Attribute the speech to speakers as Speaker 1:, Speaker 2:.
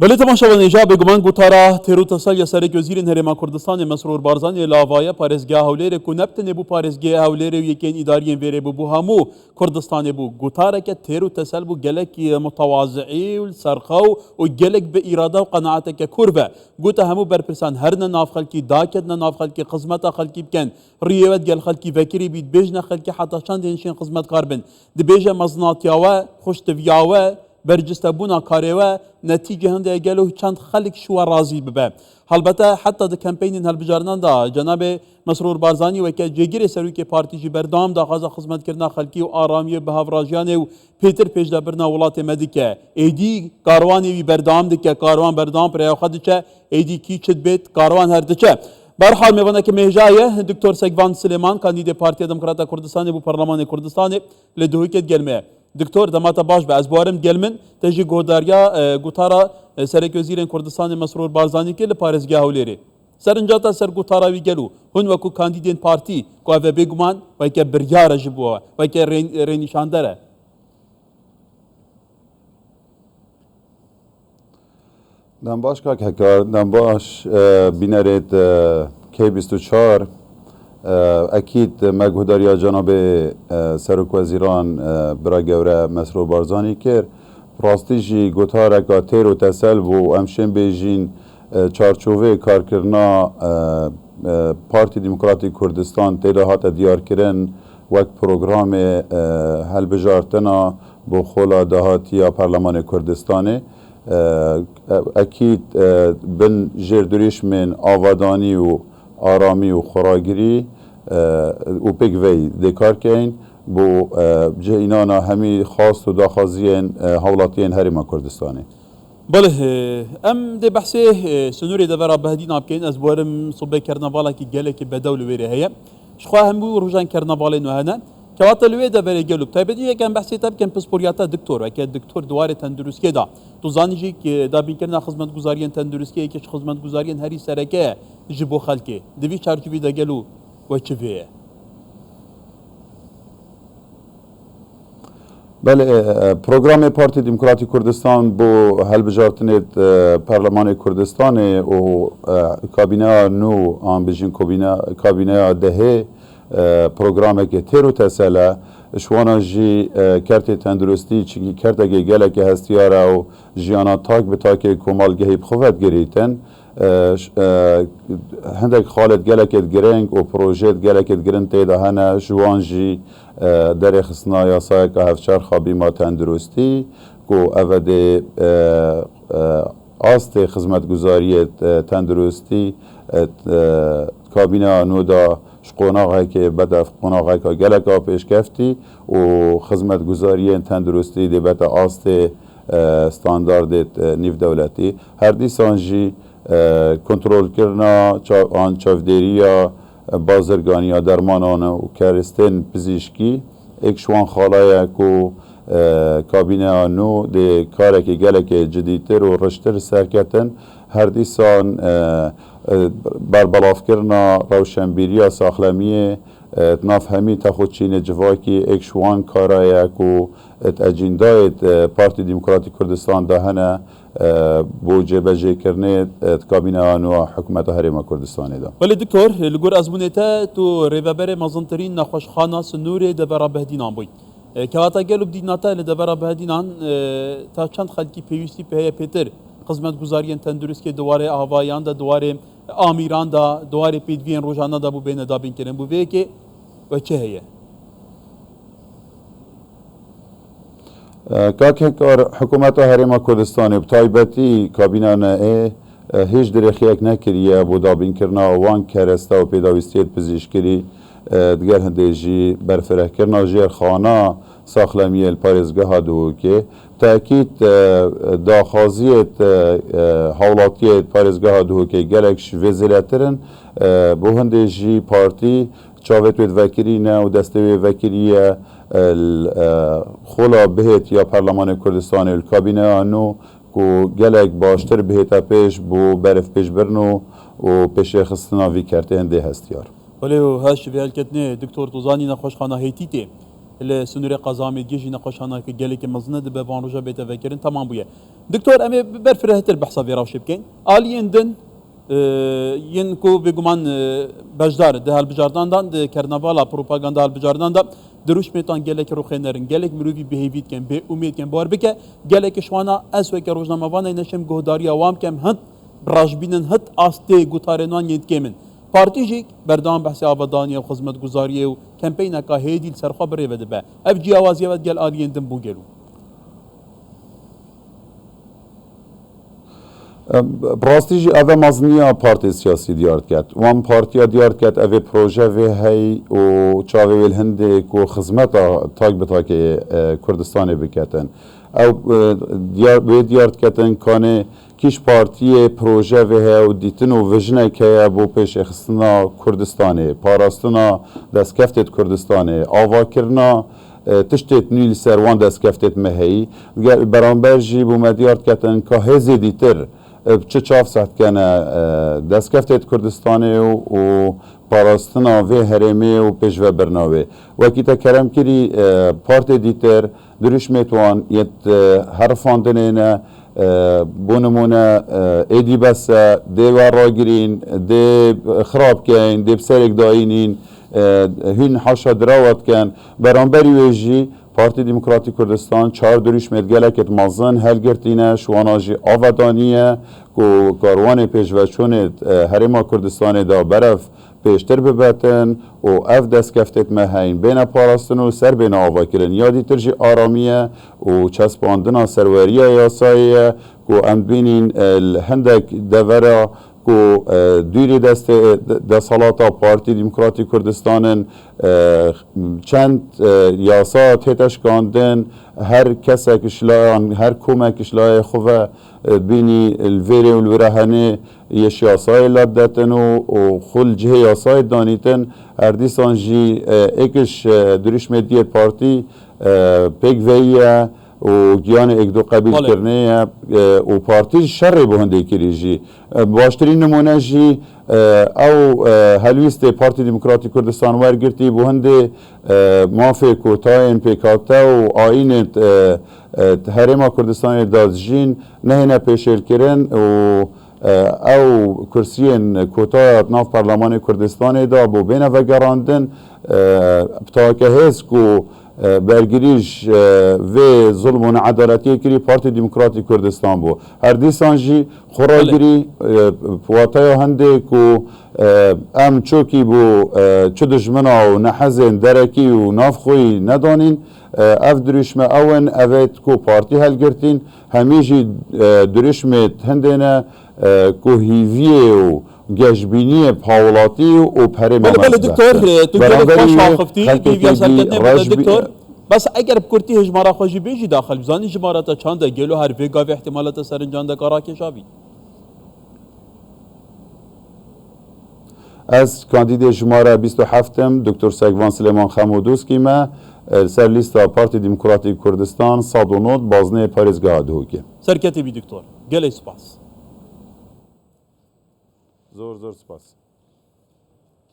Speaker 1: بله تماشاوان ایجا بگمان گوتارا تیروتسال یا سرک وزیرین هرما کردستان مسرور بارزانی لاوای پارزگاه هولیر کو نبتنه بو پارزگاه هولیر و یکین اداریین ویره بو همو کردستان بو گوتارا که تیروتسال بو گلک متواضعی و سرخو و گلک به اراده و قناعت که کربه گوتا همو برپرسان هر ناف خلکی داکد ناف خلکی خدمت خلکی بکن ریوت گل خلکی وکری بید بیجن خلکی حتی چند اینشین خدمت کاربن دی بیجه مزناتیاوه خوشتویاوه برجسته بونا کاریوه نتیجه هنده گلو چند خلق شو راضی ببه البته حتی د کمپینین هلبجارنان دا جناب مسرور بارزانی و که جگیر سروی که پارتی جی بردام دا خواست خدمت کرنا خلکی و آرامی به هفراجیان و پیتر پیش دا برنا ولات مدیکه ایدی کاروانی وی بردام دکه کاروان بردام پر خود چه ایدی کی چت بیت کاروان هر دچه برحال میوانه که مهجایه دکتر سگوان سلیمان کاندید پارتی دموکرات کردستان بو پارلمان کردستان لدویکت گلمه دکتور دماتا باش به از بارم گلمن تجی گوداریا گوتارا سرک وزیرین کردستان مسرور بارزانی که لپارزگاه هولیری سرنجاتا سر گوتارا وی گلو هن وکو کاندیدین پارتی کو اوه بگمان و که بریار جبوه و که رینیشان داره
Speaker 2: دم باش که هکار دم باش بینرید کی 24 اکید مگهداریا جناب سرک وزیران برای گوره مسرور بارزانی کرد راستیجی گوتاره که تیر و تسل و امشن بیجین چارچوبه کارکرنا پارتی دموکراتی کردستان تیره هات دیار کرن وک پروگرام هلبجارتنا بو خولا دهاتی پارلمان کردستانه اکید بن جردوریش من آوادانی و آرامی و خوراگیری و پگوی دکار کن بو جهینانا همی خاص و داخازین حولاتین هرما کردستانی
Speaker 1: بله ام ده بحثه سنوری ده برا بهدین آبکین از بارم صبح کرنوالا کی گله کی بدول ویره هیا شخوا هم بو روزان کرنوالا نوهنا كوات الوي ده بري قلوب طيب دي كان بحثي تاب كان بسبورياتا دكتور وكا الدكتور دواري تندرسكي دا تو زانيجي كي دا بينكرنا خدمت گزاريان تندرسكي كيش خدمت گزاريان هري سركه جبو خلكي دبي چارچوبي ده قالو وچفيه
Speaker 2: بله پروگرام پارتی دموکراتی کردستان بو هلبجارتنت پارلمان کردستان و کابینه نو آن بجین کابینه دهه پروگرام که تیرو تسلا شوانا جی کرت تندرستی چی کرت اگه گله که هستیاره و جیانا تاک به تاک کمال گهیب خوفت گریتن هندک خالد گله که گرنگ و پروژه گله که گرنگ تیده هنه جوان جی در خصنا یاسای که هفچار خوابی ما تندرستی که اوده آست خدمتگزاری تندرستی کابینه نودا قناقی که بعد قناقی که گلکا پیش کفتی و خدمتگزاری تندرستی دی بعد آست استاندارد نیو دولتی هر دیسان جی کنترل کردن آن چافدریا بازرگانی درمانان و کرستن پزشکی یک شوان خالای کو کابینه نو دی کاری که گلک جدیدتر و رشتر سرکتن هر دیسان بر بلاف کردن روشنبیری ساخلمی ناف همی تخودچین جواکی اکشوان کارای کو اجندای پارتی دموکراتی کردستان دهنه بو جبهه کرنه کابینه آنو حکومت هرما کردستانی دا.
Speaker 1: ولی دکتور لگور ازمونتا تو ریوبر مازنترین نخوشخانه سنوری دبر بهدینان بود. که وقتا گلوب دیناتا لدبر بهدینان تا چند خلکی پیوستی به پیتر خدمت گزارین تندرست که دواره آوایان دا دواره آمیران دا دواره پیدوین روزانه دا بو بین دا بین کرن بو به که و چه هیه؟
Speaker 2: که حکومت هرما کردستان بتایبتی کابینه نه هیچ درخیک نکریه بو دا بین کرنا وان کرسته و پیداویستیت پزشکری دیگر هندیجی برفره کرنا جیر خانه ساخلمی الپارزگاه دو که تأکید داخازیت حولاتیت پارزگاه دو که گلکش وزیرترن بو هندیجی پارتی چاوت وکری نه و دسته وکری خلا بهت یا پارلمان کردستان الکابینه آنو کو گلک باشتر بهت پیش بو برف پیش برنو و پیش خستنا وی کرده هنده هستیار
Speaker 1: ولی هاش في هالكتنه دكتور طوزاني نخوش خانه هيتيتي لسنوری قزامی جيجي نقاشانا كجالك مزند ببان رجا بيت فكرين تمام بويا دكتور امي برفرهت البحث في راوش بكين آليين دن ينكو بيجمان بجدار ده هالبجاردان دان ده كرنفالا بروباغندا هالبجاردان دا دروش ميتان جالك روخينرن جالك مروفي بهيفيت كان بي اميد كان بار بك جالك شوانا اسوي كروجنا مبانا نشم جهداري عوام كم هند براجبينن هت آستي گوتارنان ينتكمن پارتیجیک بردام بحث آبادانی و خدمت گزاری و کمپین که هیدیل سرخا بره بده به اف جی آوازی ود گل آلیین دم بو گلو
Speaker 2: براستیجی اوه مزنیا پارتی سیاسی دیارد کد وان پارتیا دیارد کد اوه پروژه و هی و چاوه ویل هنده کو خدمت تاک بتا که کردستان بکتن او دیارد کتن کانه کیش پارتی پروژه و هاو دیتن و وجنه که بو پیش خستنا کردستانه پاراستنا دستکفتت کردستانه آوا کرنا تشتت نیل سروان دستکفتت مهی برانبر جی بو مدیارد کتن که هزی دیتر چه چاف سخت کنه دستکفتت کردستانه و پاراستنا و هرمه و پیش و برناوه وکی تا کرم کری پارتی دیتر دروش میتوان یت حرفاندنه نه بونمونه ایدی بس دی وراگرین دی خراب کن دی بسرک داینین هین حاشا دراوت کن برانبری ویجی پارتی دموکراتی کردستان 4 دروش مدگله که مازن هلگرتینه شواناجی آودانیه که کاروان پیشوچونت هرما کردستان دا برف پیشتر ببتن و اف دست کفتت مهین بین پاراستن و سر بین آوا کرن یادی ترجی آرامیه و چسباندنا سروریه یاساییه که ام بینین هندک دوره که دوری دست سالاتا پارتی دموکراتی کردستان چند یاسا تیتش کاندن هر کسی کشلایان هر کومه کشلای خواه بینی الویره و الورهنه یش یاسای لدتن و خل جه یاسای دانیتن هر دیسان جی اکش دریش مدیت پارتی پیگ ویه و گیان ایک دو قبیل کرنه و پارتی شر بهنده کری جی باشترین نمونه جی او هلویست پارتی دموکراتی کردستان ورگرتی بهنده مافی کوتاین پیکاتا و آین هرما کردستان دازجین نهینه پیشل کرن و او کرسیین کوتا ناف پارلمان کردستان دا بو بین و گراندن تا که هست که برگریش و ظلم و عدالتی کری پارتی دموکراتی کردستان بو هر دیسان جی خوراگری پواتای هنده که ام چوکی بو چو دجمنا و نحزن درکی و ناف خوی ندانین اف دریشمه اون اوید که پارتی هلگرتین همیجی دریشمه هندینه که هیویه و گشبینی پاولاتی و پره
Speaker 1: بله دکتر تو جلد باش آخفتی بیویا سرکتنه بوده دکتر بس اگر بکرتی هجمارا خوشی بیجی داخل بزانی جمارتا چانده گلو هر ویگا و احتمالات سرنجان ده کارا کشاوی
Speaker 2: از کاندید جماره 27 دکتر سگوان سلیمان خمودوسکی ما سر لیست پارتی دموکراتی کردستان 109 بازنه پارێزگاها دهوکه
Speaker 1: سرکتی بی دکتر گلی سپاس
Speaker 2: زور سپاس